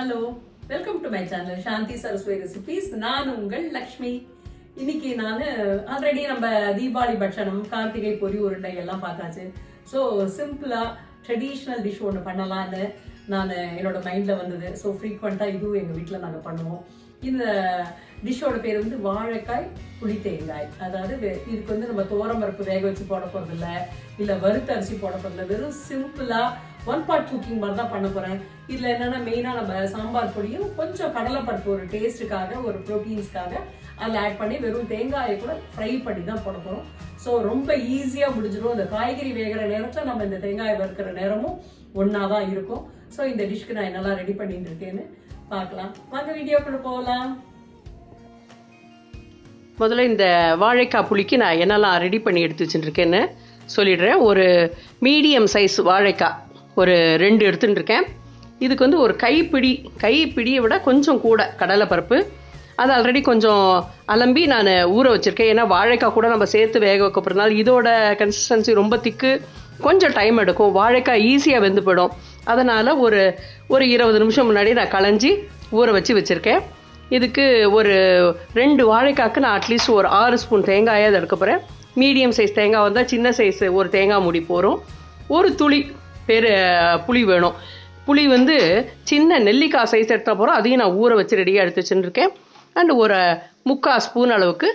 Hello, welcome to my channel Shanthi Saraswathi recipes. நான் உங்கள் லக்ஷ்மி. இன்னைக்கு நான் ஆல்ரெடி நம்ம தீபாவளி பட்சணம், கார்த்திகை பொரி உருண்டை எல்லாம் பார்த்தாச்சு. ஸோ சிம்பிளா ட்ரெடிஷ்னல் டிஷ் ஒன்று பண்ணலான்னு நான் என்னோட மைண்ட்ல வந்தது. ஸோ ஃப்ரீக்வெண்ட்டாக இதுவும் எங்கள் வீட்டில் நாங்கள் பண்ணுவோம். இந்த டிஷ்ஷோட பேர் வந்து வாழைக்காய் புளி தேங்காய். அதாவது இதுக்கு வந்து நம்ம துவரம்பருப்பு வேக வச்சு போட போறதில்ல, இல்லை வறுத்தரிசி போட போறதில்ல. வெறும் சிம்பிளா ஒன் பார்ட் குக்கிங் மாதிரி தான் பண்ண போறேன். இதுல என்னன்னா மெயினா நம்ம சாம்பார் பொடியும் கொஞ்சம் கடலைப்பருப்பு ஒரு டேஸ்ட்டுக்காக, ஒரு ப்ரோட்டீன்ஸ்க்காக அதில் ஆட் பண்ணி வெறும் தேங்காயை கூட ஃப்ரை பண்ணி தான் போட போறோம். ஸோ ரொம்ப ஈஸியா முடிஞ்சிடும். இந்த காய்கறி வேகிற நேரத்தில் நம்ம இந்த தேங்காயை வறுக்கிற நேரமும் ஒன்னா தான் இருக்கும். ஸோ இந்த டிஷ்க்கு நான் என்னெல்லாம் ரெடி பண்ணிட்டு இருக்கேன்னு பார்க்கலாம். வாங்க வீடியோக்குள்ள போகலாம். முதல்ல இந்த வாழைக்காய் புளிக்கு நான் என்னெல்லாம் ரெடி பண்ணி எடுத்து வச்சுருக்கேன்னு சொல்லிடுறேன். ஒரு மீடியம் சைஸ் வாழைக்காய் ஒரு 2 எடுத்துட்டு இருக்கேன். இதுக்கு வந்து ஒரு கைப்பிடியை விட கொஞ்சம் கூட கடலைப்பருப்பு. அது ஆல்ரெடி கொஞ்சம் அலம்பி நான் ஊற வச்சுருக்கேன். ஏன்னா வாழைக்காய் கூட நம்ம சேர்த்து வேக வைக்க போகிறதுனால இதோட கன்சிஸ்டன்சி ரொம்ப திக்கு, கொஞ்சம் டைம் எடுக்கும். வாழைக்காய் ஈஸியாக வெந்து போயிடும். அதனால் ஒரு 20 நிமிஷம் முன்னாடி நான் களைஞ்சி ஊற வச்சுருக்கேன். இதுக்கு ஒரு 2 வாழைக்காய்க்கு நான் அட்லீஸ்ட் ஒரு 6 ஸ்பூன் தேங்காயாக எடுக்க போகிறேன். மீடியம் சைஸ் தேங்காய் வந்தால் சின்ன சைஸ் ஒரு தேங்காய் மூடி போகிறோம். ஒரு துளி புளி வேணும். புளி வந்து சின்ன நெல்லிக்காய் சைஸ் எடுத்தால் போகிறோம். அதையும் நான் ஊற வச்சு ரெடியாக எடுத்து வச்சுருக்கேன். அண்டு ஒரு 3/4 ஸ்பூன் அளவுக்கு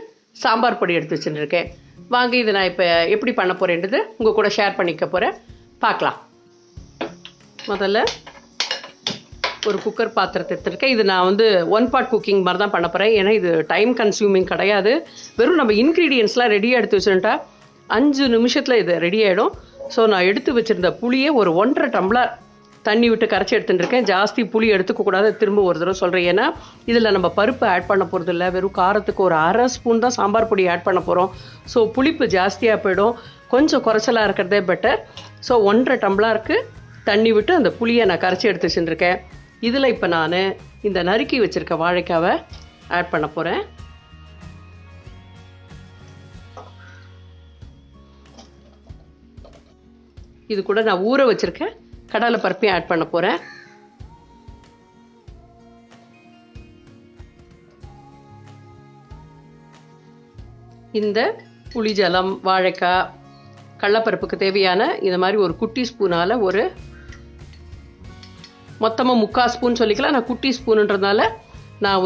சாம்பார் பொடி எடுத்து வச்சுருக்கேன். வாங்க இதை நான் இப்போ எப்படி பண்ண போகிறேன்றது உங்கள் கூட ஷேர் பண்ணிக்க போகிறேன். பார்க்கலாம். முதல்ல ஒரு குக்கர் பாத்திரத்தை எடுத்துருக்கேன். இது நான் வந்து ஒன் பார்ட் குக்கிங் மாதிரி தான் பண்ண போகிறேன். ஏன்னா இது டைம் கன்சியூமிங் கிடையாது. வெறும் நம்ம இன்க்ரீடியன்ஸ்லாம் ரெடியாக எடுத்து வச்சுட்டா 5 நிமிஷத்தில் இது ரெடி ஆகிடும். ஸோ நான் எடுத்து வச்சுருந்த புளியை ஒரு 1.5 டம்ளர் தண்ணி விட்டு கரைச்சி எடுத்துட்டுருக்கேன். ஜாஸ்தி புளி எடுத்துக்கக்கூடாது. திரும்ப ஒரு தடவை சொல்கிறேன். ஏன்னா இதில் நம்ம பருப்பு ஆட் பண்ண போகிறது இல்லை. வெறும் காரத்துக்கு ஒரு 1/2 ஸ்பூன் தான் சாம்பார் பொடி ஆட் பண்ண போகிறோம். ஸோ புளிப்பு ஜாஸ்தியாக போயிடும். கொஞ்சம் குறைச்சலாக இருக்கிறதே பெட்டர். ஸோ 1.5 டம்ளருக்கு தண்ணி விட்டு அந்த புளியை நான் கரைச்சி எடுத்து வச்சுருக்கேன். இதில் இப்போ நான் இந்த நறுக்கி வச்சுருக்க வாழைக்காவை ஆட் பண்ண போகிறேன். இது கூட நான் ஊற வச்சுருக்கேன் கடலை பருப்பையும் ஆட் பண்ண போகிறேன். இந்த புளி ஜலம், வாழைக்காய், கடலைப்பருப்புக்கு தேவையான இந்த மாதிரி ஒரு குட்டி ஸ்பூனால் ஒரு மொத்தமாக 3/4 ஸ்பூன் சொல்லிக்கலாம். நான் குட்டி ஸ்பூனுன்றதுனால நான்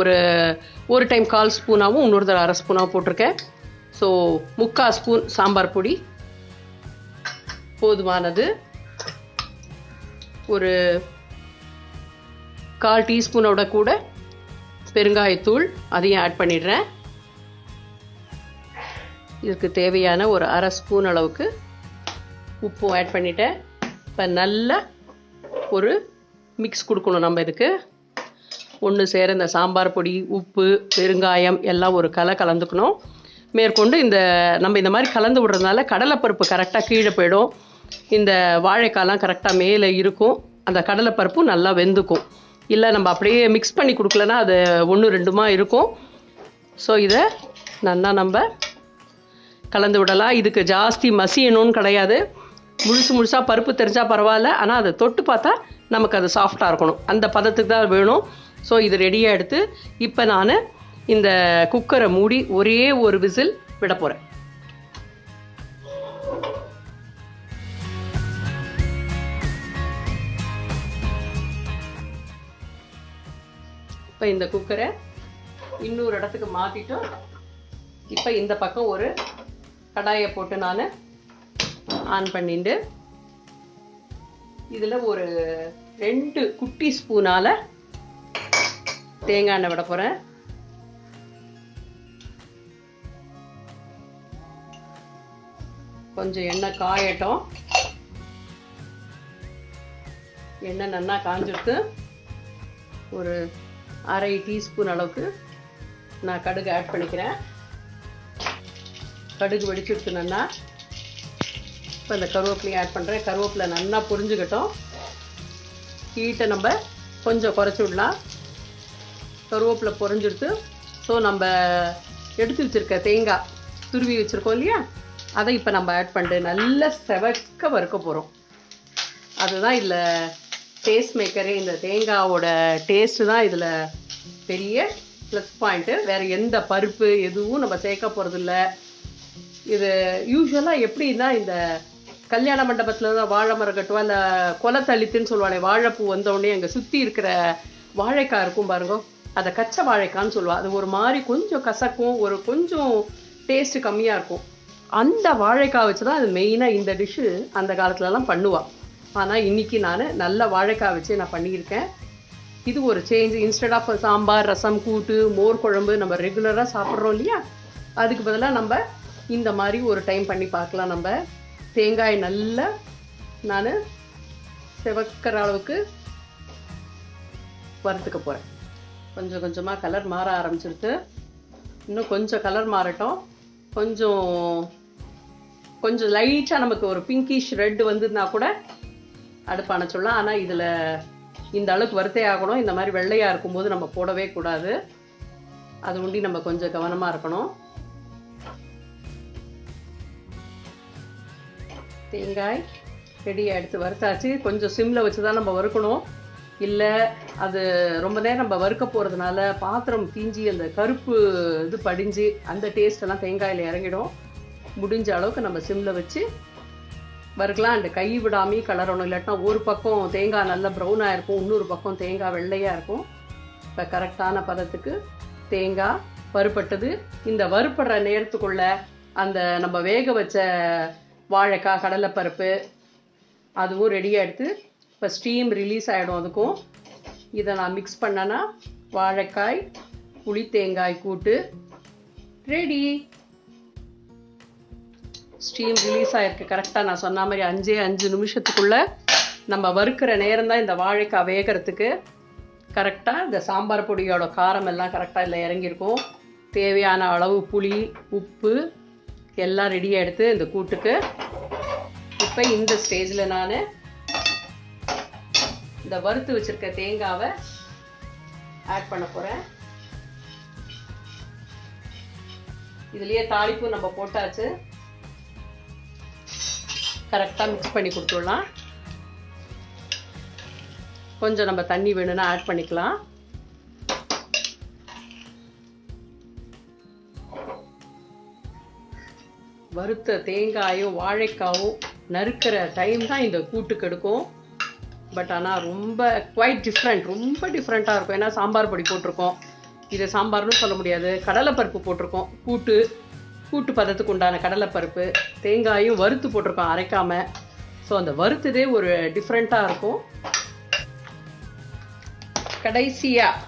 ஒரு டைம் 1/4 ஸ்பூனாகவும் இன்னொரு தடவை 1/2 ஸ்பூனாகவும் போட்டிருக்கேன். ஸோ 3/4 ஸ்பூன் சாம்பார் பொடி போதுமானது. ஒரு 1/4 டீஸ்பூனோட கூட பெருங்காயத்தூள் அதையும் ஆட் பண்ணிடுறேன். இதுக்கு தேவையான ஒரு 1/2 ஸ்பூன் அளவுக்கு உப்பும் ஆட் பண்ணிட்டேன். இப்போ நல்லா ஒரு மிக்ஸ் கொடுக்கணும். நம்ம இதுக்கு ஒன்று சேர இந்த சாம்பார் பொடி, உப்பு, பெருங்காயம் எல்லாம் ஒரு கலந்துக்கணும். மேற்கொண்டு நம்ம இந்த மாதிரி கலந்து விடுறதுனால கடலைப்பருப்பு கரெக்டாக கீழே போயிடும். இந்த வாழைக்காய்லாம் கரெக்டாக மேலே இருக்கும். அந்த கடலைப்பருப்பும் நல்லா வெந்துக்கும். இல்லை நம்ம அப்படியே மிக்ஸ் பண்ணி கொடுக்கலன்னா அது 1-2மா இருக்கும். ஸோ இதை நல்லா நம்ம கலந்து விடலாம். இதுக்கு ஜாஸ்தி மசியணும்னு கிடையாது. முழுசாக பருப்பு தெரிஞ்சால் பரவாயில்ல. ஆனால் அதை தொட்டு பார்த்தா நமக்கு அது சாஃப்டாக இருக்கணும். அந்த பதத்துக்கு தான் வேணும். ஸோ இது ரெடியாக எடுத்து இப்போ நான் இந்த குக்கரை மூடி ஒரே ஒரு விசில் விட போகிறேன். இப்போ இந்த குக்கரை இன்னொரு இடத்துக்கு மாற்றிட்டோம். இப்போ இந்த பக்கம் ஒரு கடாயை போட்டு நான் ஆன் பண்ணிட்டு இதில் ஒரு 2 குட்டி ஸ்பூனால் தேங்காய் எண்ணெய் விட போகிறேன். கொஞ்சம் எண்ணெய் காயட்டும். எண்ணெய் நல்லா காஞ்சிட்டு ஒரு 1/2 டீஸ்பூன் அளவுக்கு நான் கடுகு ஆட் பண்ணிக்கிறேன். கடுகு வெடிச்சுட்டு நல்லா இப்போ இந்த கருவேப்பிலையும் ஆட் பண்ணுறேன். கருவேப்பிலை நல்லா பொரிஞ்சுக்கட்டும். ஹீட்டை நம்ம கொஞ்சம் குறைச்சி விடலாம். கருவேப்பிலை பொரிஞ்சுடுத்து. ஸோ நம்ம எடுத்து வச்சுருக்க தேங்காய் துருவி வச்சுருக்கோம் இல்லையா, அதை இப்போ நம்ம ஆட் பண்ணிட்டு நல்லா செவக்க வறுக்க போகிறோம். அதுதான் இதில் டேஸ்ட் மேக்கரே. இந்த தேங்காவோட டேஸ்ட்டு தான் இதில் பெரிய ப்ளஸ் பாயிண்ட்டு. வேறு எந்த பருப்பு எதுவும் நம்ம சேர்க்க போகிறதில்ல. இது யூஸ்வலாக எப்படின்னா, இந்த கல்யாண மண்டபத்தில் தான் வாழை மரம் கட்டுவா, இந்த கொலை தளித்துன்னு சொல்லுவாங்க. வாழைப்பூ வந்தோடனே அங்கே சுற்றி இருக்கிற வாழைக்காய் இருக்கும் பாருங்க, அதை கச்சை வாழைக்கான்னு சொல்லுவாள். அது ஒரு மாதிரி கொஞ்சம் கசக்கும், ஒரு கொஞ்சம் டேஸ்ட்டு கம்மியாக இருக்கும். அந்த வாழைக்காய் வச்சு தான் அது மெயினாக இந்த டிஷ்ஷு அந்த காலத்துலலாம் பண்ணுவாள். ஆனால் இன்றைக்கி நான் நல்ல வாழைக்காய் வச்சு நான் பண்ணியிருக்கேன். இது ஒரு சேஞ்ச். இன்ஸ்டெட் ஆஃப் சாம்பார், ரசம், கூட்டு, மோர் குழம்பு நம்ம ரெகுலராக சாப்பிட்றோம் இல்லையா, அதுக்கு பதிலாக நம்ம இந்த மாதிரி ஒரு டைம் பண்ணி பார்க்கலாம். நம்ம தேங்காய் நல்லா நான் செவக்கிற அளவுக்கு வறுத்துக்க போகிறேன். கொஞ்சம் கொஞ்சமாக கலர் மாற ஆரம்பிச்சிருது. இன்னும் கொஞ்சம் கலர் மாறட்டும். கொஞ்சம் லைட்டாக நமக்கு ஒரு பிங்கிஷ் ரெட் வந்துதுன்னா கூட அடுப்பு அணைச்சிடலாம். ஆனால் இதில் இந்த அளவுக்கு வறுத்தே ஆகணும். இந்த மாதிரி வெள்ளையாக இருக்கும்போது நம்ம போடவே கூடாது. அது ஒண்டி நம்ம கொஞ்சம் கவனமாக இருக்கணும். தேங்காய் ரெடியாக எடுத்து வறுத்தாச்சு. கொஞ்சம் சிம்மில் வச்சு தான் நம்ம வறுக்கணும். இல்லை அது ரொம்ப நேரம் நம்ம வறுக்க போகிறதுனால பாத்திரம் தீஞ்சி அந்த கருப்பு இது படிஞ்சு அந்த டேஸ்ட்டெல்லாம் தேங்காயில் இறங்கிடும். முடிஞ்ச அளவுக்கு நம்ம சிம்மில் வச்சு வறுக்கலாம். அந்த கை விடாமே கலரணும். இல்லாட்டினா ஒரு பக்கம் தேங்காய் நல்லா ப்ரௌனாக இருக்கும், இன்னொரு பக்கம் தேங்காய் வெள்ளையாக இருக்கும். இப்போ கரெக்டான பதத்துக்கு தேங்காய் வறுப்பட்டது. இந்த வறுப்படுற நேரத்துக்குள்ள அந்த நம்ம வேக வச்ச வாழைக்காய், கடலைப்பருப்பு அதுவும் ரெடியாக எடுத்து இப்போ ஸ்டீம் ரிலீஸ் ஆகிடும். அதுக்கும் இதை நான் மிக்ஸ் பண்ணேன்னா வாழைக்காய் புளி தேங்காய் கூட்டு ரெடி. ஸ்டீம் ரிலீஸ் ஆகிருக்கு. கரெக்டாக நான் சொன்ன மாதிரி 5 நிமிஷத்துக்குள்ளே நம்ம வறுக்கிற நேரம் தான் இந்த வாழைக்காய் வேகிறதுக்கு. கரெக்டாக இந்த சாம்பார் பொடியோட காரம் எல்லாம் கரெக்டாக இதில் இறங்கியிருக்கும். தேவையான அளவு புளி, உப்பு எல்லாம் ரெடியாக எடுத்து இந்த கூட்டுக்கு இப்போ இந்த ஸ்டேஜில் நான் இந்த வறுத்து வச்சிருக்க தேங்காவை ஆட் பண்ண போகிறேன். இதுலேயே தாளிப்பு நம்ம போட்டாச்சு. கரெக்டாக மிக்ஸ் பண்ணி கொடுத்துடலாம். கொஞ்சம் நம்ம தண்ணி வேணும்னா ஆட் பண்ணிக்கலாம். வறுத்த தேங்காயும் வாழைக்காவும் நறுக்கிற டைம் தான் இந்த கூட்டுக்கு எடுக்கும். பட் ஆனால் ரொம்ப குவைட் டிஃப்ரெண்ட், ரொம்ப டிஃப்ரெண்ட்டாக இருக்கும். ஏன்னா சாம்பார் பொடி போட்டிருக்கோம், இது சாம்பார்னு சொல்ல முடியாது. கடலைப்பருப்பு போட்டிருக்கோம், கூட்டு பதத்துக்கு உண்டான கடலைப்பருப்பு, தேங்காயும் வறுத்து போட்டிருக்கோம் அரைக்காமல். ஸோ அந்த வறுத்ததே ஒரு டிஃப்ரெண்ட்டாக இருக்கும். கடைசியாக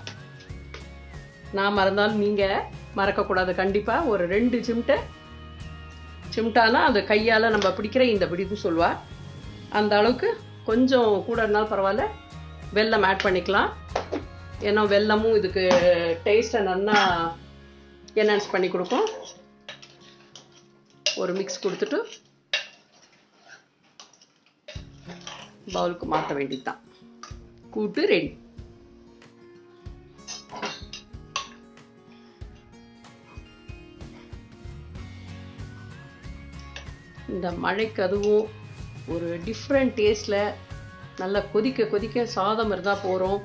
நான் மறந்தாலும் நீங்கள் மறக்கக்கூடாது. கண்டிப்பாக ஒரு 2 சிம்டானா அது கையால் நம்ம பிடிக்கிற இந்த பிடிப்பு சொல்லுவாள். அந்த அளவுக்கு கொஞ்சம் கூட இருந்தாலும் பரவாயில்ல, வெல்லம் ஆட் பண்ணிக்கலாம். ஏன்னா வெல்லமும் இதுக்கு டேஸ்ட்டை நல்லா என்ஹான்ஸ் பண்ணி கொடுக்கும். ஒரு மிக்ஸ் கொடுத்துட்டு பவுலுக்கு மாற்ற வேண்டியது தான். கூட்டு ரெடி. இந்த மழைக்கு அதுவும் ஒரு டிஃப்ரெண்ட் டேஸ்ட்டில் நல்லா கொதிக்க சாதம் இருந்தால் போகிறோம்.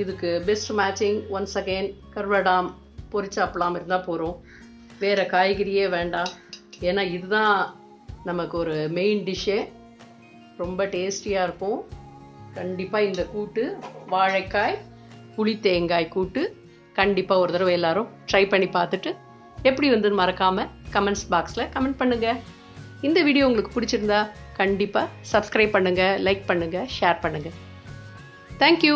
இதுக்கு பெஸ்ட் மேட்சிங் ஒன்ஸ் அகெயின் கருவடாம் பொரிச்சாப்பலாம் இருந்தால் போகிறோம். வேறு காய்கறியே வேண்டாம். ஏன்னா இதுதான் நமக்கு ஒரு மெயின் டிஷ்ஷே. ரொம்ப டேஸ்டியாக இருக்கும். கண்டிப்பாக இந்த கூட்டு, வாழைக்காய் புளி தேங்காய் கூட்டு கண்டிப்பாக ஒரு தடவை எல்லாரும் ட்ரை பண்ணி பார்த்துட்டு எப்படி வந்துன்னு மறக்காமல் கமெண்ட்ஸ் பாக்ஸில் கமெண்ட் பண்ணுங்கள். இந்த வீடியோ உங்களுக்கு பிடிச்சிருந்தா கண்டிப்பாக சப்ஸ்கிரைப் பண்ணுங்கள், லைக் பண்ணுங்கள், ஷேர் பண்ணுங்கள். தேங்க்யூ.